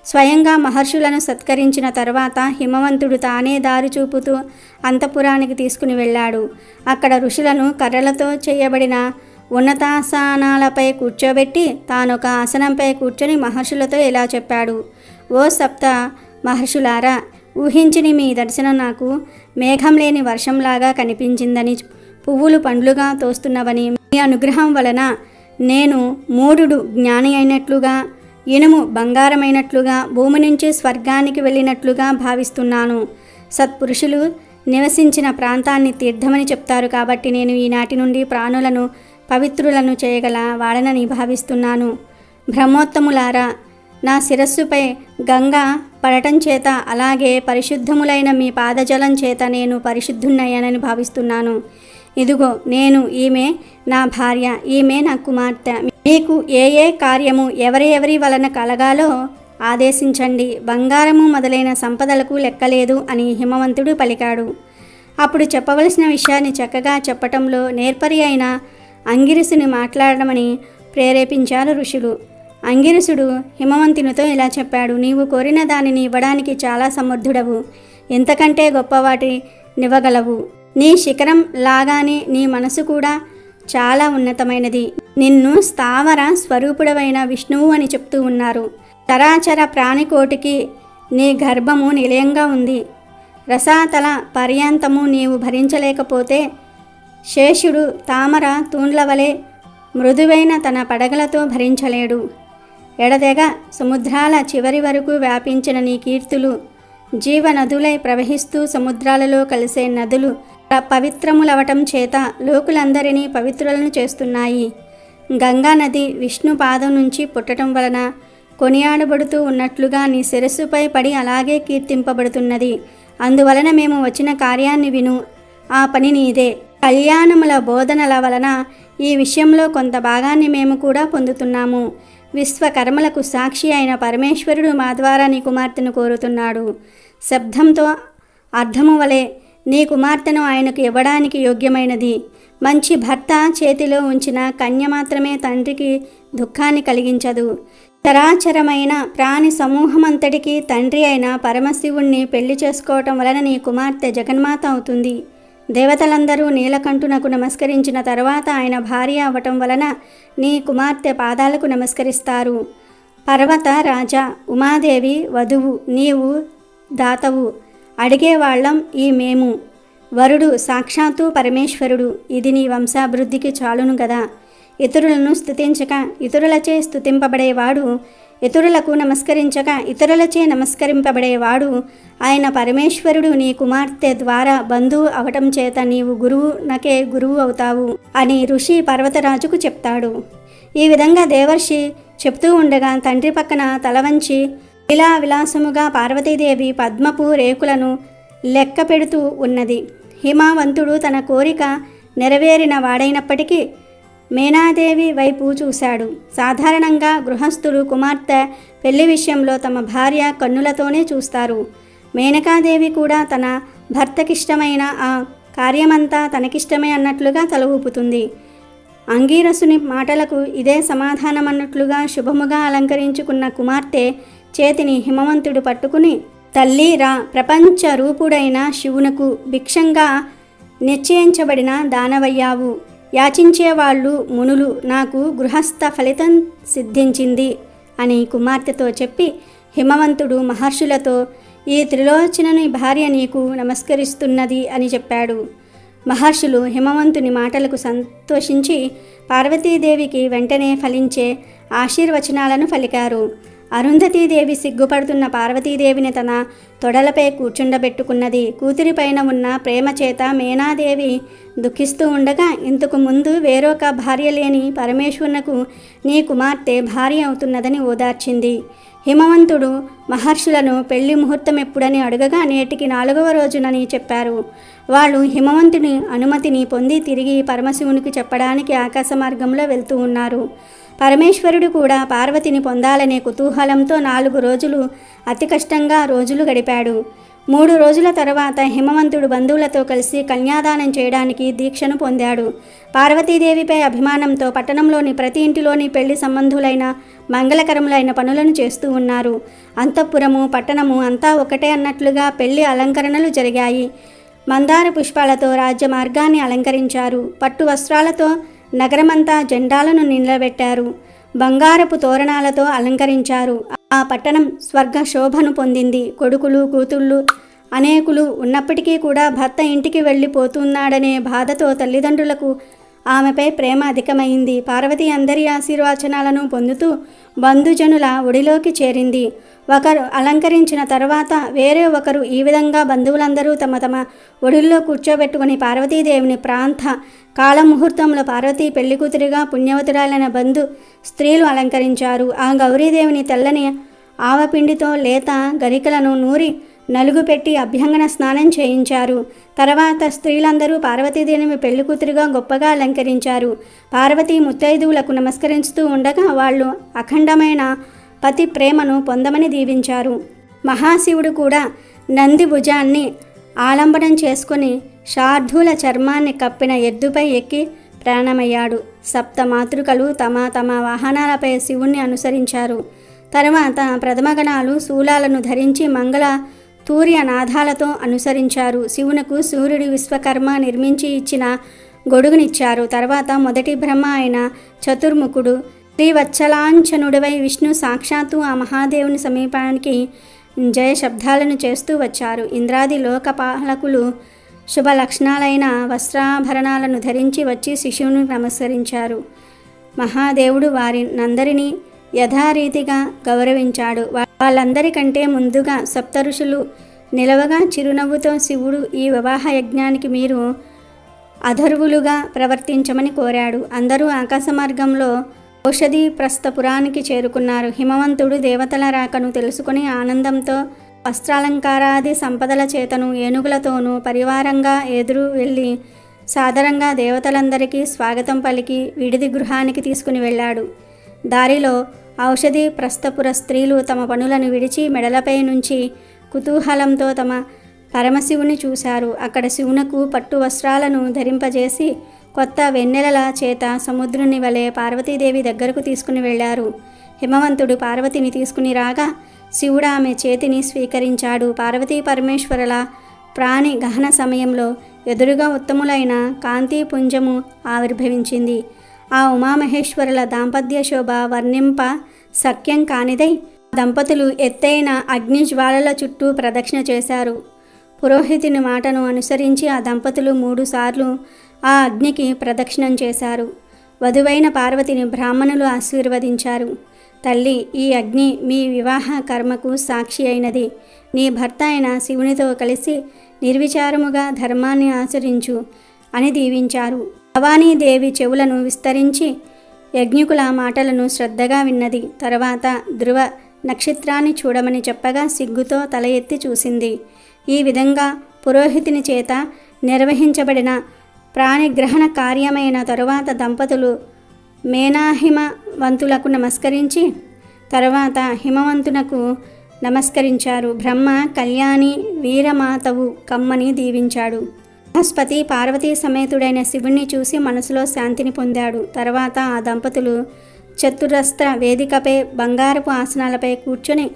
[SPEAKER 2] స్వయంగా మహర్షులను సత్కరించిన తర్వాత హిమవంతుడు తానే దారి చూపుతూ అంతఃపురానికి తీసుకుని వెళ్ళాడు. అక్కడ ఋషులను కర్రలతో చేయబడిన ఉన్నతాసనాలపై కూర్చోబెట్టి తానొక ఆసనంపై కూర్చొని మహర్షులతో ఇలా చెప్పాడు. ఓ సప్త మహర్షులారా, ఊహించిన మీ దర్శనం నాకు మేఘం లేని వర్షంలాగా కనిపించిందని, పువ్వులు పండ్లుగా తోస్తున్నవని, మీ అనుగ్రహం వలన నేను మూఢుడు జ్ఞాని అయినట్లుగా, ఇనుము బంగారమైనట్లుగా, భూమి నుంచి స్వర్గానికి వెళ్ళినట్లుగా భావిస్తున్నాను. సత్పురుషులు నివసించిన ప్రాంతాన్ని తీర్థమని చెప్తారు కాబట్టి నేను ఈనాటి నుండి ప్రాణులను పవిత్రులను చేయగల వాడనని భావిస్తున్నాను. బ్రహ్మోత్తములారా, నా శిరస్సుపై గంగ పడటం చేత అలాగే పరిశుద్ధములైన మీ పాదజలం చేత నేను పరిశుద్ధున్నయ్యానని భావిస్తున్నాను. ఇదిగో నేను, ఈమె నా భార్య, ఈమె నా కుమార్తె. మీకు ఏ ఏ కార్యము ఎవరి వలన కలగాలో ఆదేశించండి. బంగారము మొదలైన సంపదలకు లెక్కలేదు అని హిమవంతుడు పలికాడు. అప్పుడు చెప్పవలసిన విషయాన్ని చక్కగా చెప్పటంలో నేర్పరి అయిన అంగిరసుని మాట్లాడమని ప్రేరేపించారు ఋషులు. అంగిరసుడు హిమవంతునితో ఇలా చెప్పాడు. నీవు కోరిన దానిని ఇవ్వడానికి చాలా సమర్థుడవు. ఎంతకంటే గొప్పవాటినివ్వగలవు. నీ శిఖరం లాగానే నీ మనసు కూడా చాలా ఉన్నతమైనది. నిన్ను స్థావర స్వరూపుడవైన విష్ణువు అని చెప్తూ ఉన్నారు. చరాచర ప్రాణికోటికి నీ గర్భము నిలయంగా ఉంది. రసాతల పర్యంతము నీవు భరించలేకపోతే శేషుడు తామర తూండ్ల వలె మృదువైన తన పడగలతో భరించలేడు. ఎడదెగ సముద్రాల చివరి వరకు వ్యాపించిన నీ కీర్తులు జీవనదులై ప్రవహిస్తూ సముద్రాలలో కలిసే నదులు పవిత్రములవటం చేత లోకులందరినీ పవిత్రులను చేస్తున్నాయి. గంగా నది విష్ణు పాదం నుంచి పుట్టడం వలన కొనియాడబడుతూ ఉన్నట్లుగా నీ శిరస్సుపై పడి అలాగే కీర్తింపబడుతున్నది. అందువలన మేము వచ్చిన కార్యాన్ని విను. ఆ పని నీదే. కళ్యాణముల బోధనల వలన ఈ విషయంలో కొంత భాగాన్ని మేము కూడా పొందుతున్నాము. విశ్వకర్మలకు సాక్షి అయిన పరమేశ్వరుడు మా ద్వారా నీ కుమార్తెను కోరుతున్నాడు. శబ్దంతో అర్థము వలె నీ కుమార్తెను ఆయనకు ఇవ్వడానికి యోగ్యమైనది. మంచి భర్త చేతిలో ఉంచిన కన్య మాత్రమే తండ్రికి దుఃఖాన్ని కలిగించదు. చరాచరమైన ప్రాణి సమూహమంతటికీ తండ్రి అయిన పరమశివుణ్ణి పెళ్లి చేసుకోవటం వలన నీ కుమార్తె జగన్మాత అవుతుంది. దేవతలందరూ నీలకంఠునకు నమస్కరించిన తర్వాత ఆయన భార్య అవ్వటం వలన నీ కుమార్తె పాదాలకు నమస్కరిస్తారు. పర్వత రాజా, ఉమాదేవి వధువు, నీవు దాతవు. అడిగేవాళ్ళం ఈ మేము. వరుడు సాక్షాత్తు పరమేశ్వరుడు. ఇది నీ వంశాభివృద్ధికి చాలును గదా. ఇతరులను స్తుతించక ఇతరులచే స్తుతింపబడేవాడు, ఇతరులకు నమస్కరించక ఇతరులచే నమస్కరింపబడేవాడు ఆయన పరమేశ్వరుడు నీ కుమార్తె ద్వారా బంధువు అవటం చేత నీవు గురువునకే గురువు అవుతావు అని ఋషి పర్వతరాజుకు చెప్తాడు. ఈ విధంగా దేవర్షి చెప్తూ ఉండగా తండ్రి పక్కన తల వంచి ఇలా విలాసముగా పార్వతీదేవి పద్మపు రేకులను లెక్క పెడుతూ ఉన్నది. హిమవంతుడు తన కోరిక నెరవేరిన వాడైనప్పటికీ మేనాదేవి వైపు చూశాడు. సాధారణంగా గృహస్థులు కుమార్తె పెళ్లి విషయంలో తమ భార్య కన్నులతోనే చూస్తారు. మేనకాదేవి కూడా తన భర్తకిష్టమైన ఆ కార్యమంతా తనకిష్టమే అన్నట్లుగా తల ఊపుతుంది. అంగీరసుని మాటలకు ఇదే సమాధానమన్నట్లుగా శుభముగా అలంకరించుకున్న కుమార్తె చేతిని హిమవంతుడు పట్టుకుని, తల్లి రా, ప్రపంచ రూపుడైన శివునకు భిక్షంగా నిశ్చయించబడిన దానవయ్యావు. యాచించేవాళ్ళు మునులు, నాకు గృహస్థ ఫలితం సిద్ధించింది అని కుమార్తెతో చెప్పి హిమవంతుడు మహర్షులతో ఈ త్రిలోచనని భార్య నీకు నమస్కరిస్తున్నది అని చెప్పాడు. మహర్షులు హిమవంతుని మాటలకు సంతోషించి పార్వతీదేవికి వెంటనే ఫలించే ఆశీర్వచనాలను పలికారు. అరుంధతీదేవి సిగ్గుపడుతున్న పార్వతీదేవిని తన తొడలపై కూర్చుండబెట్టుకున్నది. కూతురిపైన ఉన్న ప్రేమ చేత మేనాదేవి దుఃఖిస్తూ ఉండగా, ఇంతకు ముందు వేరొక భార్య లేని పరమేశ్వరునకు నీ కుమార్తె భార్య అవుతున్నదని ఓదార్చింది. హిమవంతుడు మహర్షులను పెళ్లి ముహూర్తం ఎప్పుడని అడగగా నేటికి 4వ రోజునని చెప్పారు. వాళ్ళు హిమవంతుని అనుమతిని పొంది తిరిగి పరమశివునికి చెప్పడానికి ఆకాశ మార్గంలో వెళ్తూ ఉన్నారు. పరమేశ్వరుడు కూడా పార్వతిని పొందాలనే కుతూహలంతో 4 రోజులు అతి కష్టంగా రోజులు గడిపాడు. 3 రోజుల తర్వాత హిమవంతుడు బంధువులతో కలిసి కన్యాదానం చేయడానికి దీక్షను పొందాడు. పార్వతీదేవిపై అభిమానంతో పట్టణంలోని ప్రతి ఇంటిలోని పెళ్లి సంబంధులైన మంగళకరములైన పనులను చేస్తూ ఉన్నారు. అంతఃపురము పట్టణము అంతా ఒకటే అన్నట్లుగా పెళ్లి అలంకరణలు జరిగాయి. మందార పుష్పాలతో రాజ్య మార్గాన్ని అలంకరించారు. పట్టు వస్త్రాలతో నగరమంతా జెండాలను నిలబెట్టారు. బంగారపు తోరణాలతో అలంకరించారు. ఆ పట్టణం స్వర్గ శోభను పొందింది. కొడుకులు కూతుళ్ళు అనేకులు ఉన్నప్పటికీ కూడా భర్త ఇంటికి వెళ్ళిపోతున్నాడనే బాధతో తల్లిదండ్రులకు ఆమెపై ప్రేమ అధికమైంది. పార్వతి అందరి ఆశీర్వచనాలను పొందుతూ బంధుజనుల ఒడిలోకి చేరింది. ఒకరు అలంకరించిన తర్వాత వేరే ఒకరు ఈ విధంగా బంధువులందరూ తమ తమ ఒడిల్లో కూర్చోబెట్టుకుని పార్వతీదేవిని ప్రాంత కాలముహూర్తంలో పార్వతీ పెళ్లికూతురిగా పుణ్యవతురాలైన బంధు స్త్రీలు అలంకరించారు. ఆ గౌరీదేవిని తెల్లని ఆవపిండితో లేత గరికలను నూరి నలుగు పెట్టి అభ్యంగన స్నానం చేయించారు. తర్వాత స్త్రీలందరూ పార్వతీదేవిని పెళ్లికూతురిగా గొప్పగా అలంకరించారు. పార్వతీ ముత్తైదువులకు నమస్కరిస్తూ ఉండగా వాళ్ళు అఖండమైన పతి ప్రేమను పొందమని దీవించారు. మహాశివుడు కూడా నంది భుజాన్ని ఆలంబనం చేసుకుని శార్దూల చర్మాన్ని కప్పిన ఎద్దుపై ఎక్కి ప్రాణమయ్యాడు. 7 మాతృకలు తమ తమ వాహనాలపై శివుణ్ణి అనుసరించారు. తర్వాత ప్రథమగణాలు శూలాలను ధరించి మంగళ తూర్య నాదాలతో అనుసరించారు. శివునకు సూర్యుడు విశ్వకర్మ నిర్మించి ఇచ్చిన గొడుగునిచ్చారు. తర్వాత మొదటి బ్రహ్మ అయిన చతుర్ముఖుడు శ్రీవత్సలాంఛనుడివై విష్ణు సాక్షాత్తు ఆ మహాదేవుని సమీపానికి జయ శబ్దాలను చేస్తూ వచ్చారు. ఇంద్రాది లోకపాలకులు శుభ లక్షణాలైన వస్త్రాభరణాలను ధరించి వచ్చి శిశువును నమస్కరించారు. మహాదేవుడు వారినందరినీ యథారీతిగా గౌరవించాడు. వాళ్ళందరికంటే ముందుగా సప్తఋషులు నిలవగా చిరునవ్వుతో శివుడు ఈ వివాహ యజ్ఞానికి మీరు అధర్వులుగా ప్రవర్తించమని కోరాడు. అందరూ ఆకాశ మార్గంలో ఔషధి ప్రస్థపురానికి చేరుకున్నారు. హిమవంతుడు దేవతల రాకను తెలుసుకుని ఆనందంతో వస్త్రాలంకారాది సంపదల చేతను ఏనుగులతోనూ పరివారంగా ఎదురు వెళ్ళి సాదరంగా దేవతలందరికీ స్వాగతం పలికి విడిది గృహానికి తీసుకుని వెళ్ళాడు. దారిలో ఔషధి ప్రస్థపుర స్త్రీలు తమ పనులను విడిచి మెడలపై నుంచి కుతూహలంతో తమ పరమశివుని చూశారు. అక్కడ శివునకు పట్టు వస్త్రాలను ధరింపజేసి కొత్త వెన్నెలల చేత సముద్రుని వలె పార్వతీదేవి దగ్గరకు తీసుకుని వెళ్ళారు. హిమవంతుడు పార్వతిని తీసుకుని రాగా శివుడు ఆమె చేతిని స్వీకరించాడు. పార్వతీ పరమేశ్వరుల ప్రాణి గహన సమయంలో ఎదురుగా ఉత్తములైన కాంతి పుంజము ఆవిర్భవించింది. ఆ ఉమామహేశ్వరుల దాంపత్య శోభ వర్ణింప సఖ్యం కానిదై దంపతులు ఎత్తైన అగ్నిజ్వాలల చుట్టూ ప్రదక్షిణ చేశారు. పురోహితుని మాటను అనుసరించి ఆ దంపతులు 3 సార్లు ఆ అగ్నికి ప్రదక్షిణం చేశారు. వధువైన పార్వతిని బ్రాహ్మణులు ఆశీర్వదించారు. తల్లి, ఈ అగ్ని మీ వివాహ కర్మకు సాక్షి అయినది. నీ భర్త అయిన శివునితో కలిసి నిర్విచారముగా ధర్మాన్ని ఆచరించు అని దీవించారు. భవానీదేవి చెవులను విస్తరించి యజ్ఞకుల మాటలను శ్రద్ధగా విన్నది. తర్వాత ధ్రువ నక్షత్రాన్ని చూడమని చెప్పగా సిగ్గుతో తల ఎత్తి చూసింది. ఈ విధంగా పురోహితుని చేత నిర్వహించబడిన ప్రాణిగ్రహణ కార్యమైన తరువాత దంపతులు మేనాహిమవంతులకు నమస్కరించి తరువాత హిమవంతునకు నమస్కరించారు. బ్రహ్మ కళ్యాణి వీరమాతవు కమ్మని దీవించాడు. బృహస్పతి పార్వతీ సమేతుడైన శివుణ్ణి చూసి మనసులో శాంతిని పొందాడు. తర్వాత ఆ దంపతులు చతురస్ర వేదికపై బంగారపు ఆసనాలపై కూర్చొని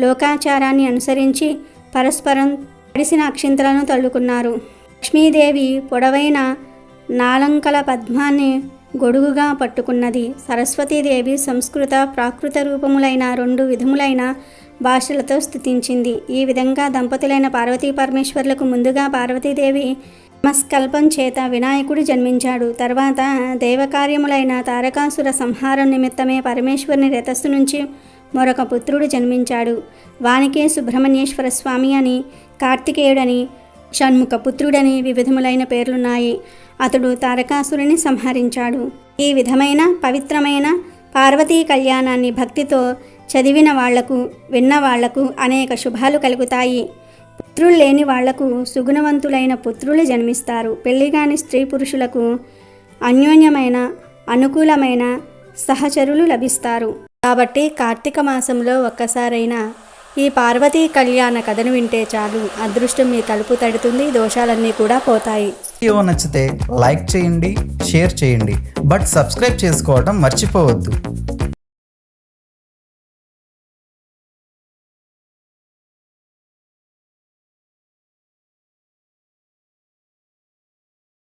[SPEAKER 2] లోకాచారాన్ని అనుసరించి పరస్పరం తడిసిన అక్షింతలను తల్లుకున్నారు. లక్ష్మీదేవి పొడవైన నాలంకల పద్మాన్ని గొడుగుగా పట్టుకున్నది. సరస్వతీదేవి సంస్కృత ప్రాకృత రూపములైన 2 విధములైన భాషలతో స్తుతించింది. ఈ విధంగా దంపతులైన పార్వతీ పరమేశ్వర్లకు ముందుగా పార్వతీదేవి నమస్కల్పం చేత వినాయకుడు జన్మించాడు. తర్వాత దేవకార్యములైన తారకాసుర సంహారం నిమిత్తమే పరమేశ్వరుని రేతస్సు నుంచి మరొక పుత్రుడు జన్మించాడు. వానికే సుబ్రహ్మణ్యేశ్వర స్వామి అని, కార్తికేయుడని, షణ్ముఖ పుత్రుడని వివిధములైన పేర్లున్నాయి. అతడు తారకాసురుని సంహరించాడు. ఈ విధమైన పవిత్రమైన పార్వతీ కళ్యాణాన్ని భక్తితో చదివిన వాళ్లకు, విన్న వాళ్లకు అనేక శుభాలు కలుగుతాయి. పుత్రులు లేని వాళ్లకు సుగుణవంతులైన పుత్రులు జన్మిస్తారు. పెళ్లిగాని స్త్రీ పురుషులకు అన్యోన్యమైన అనుకూలమైన సహచరులు లభిస్తారు. కాబట్టి కార్తీక మాసంలో ఒక్కసారైనా ఈ పార్వతీ కళ్యాణ కథను వింటే చాలు, అదృష్టం మీ తలుపు తడుతుంది, దోషాలన్నీ కూడా పోతాయి.
[SPEAKER 1] వీడియో నచ్చితే లైక్ చేయండి, షేర్ చేయండి, బట్ సబ్స్క్రైబ్ చేసుకోవడం మర్చిపోవద్దు.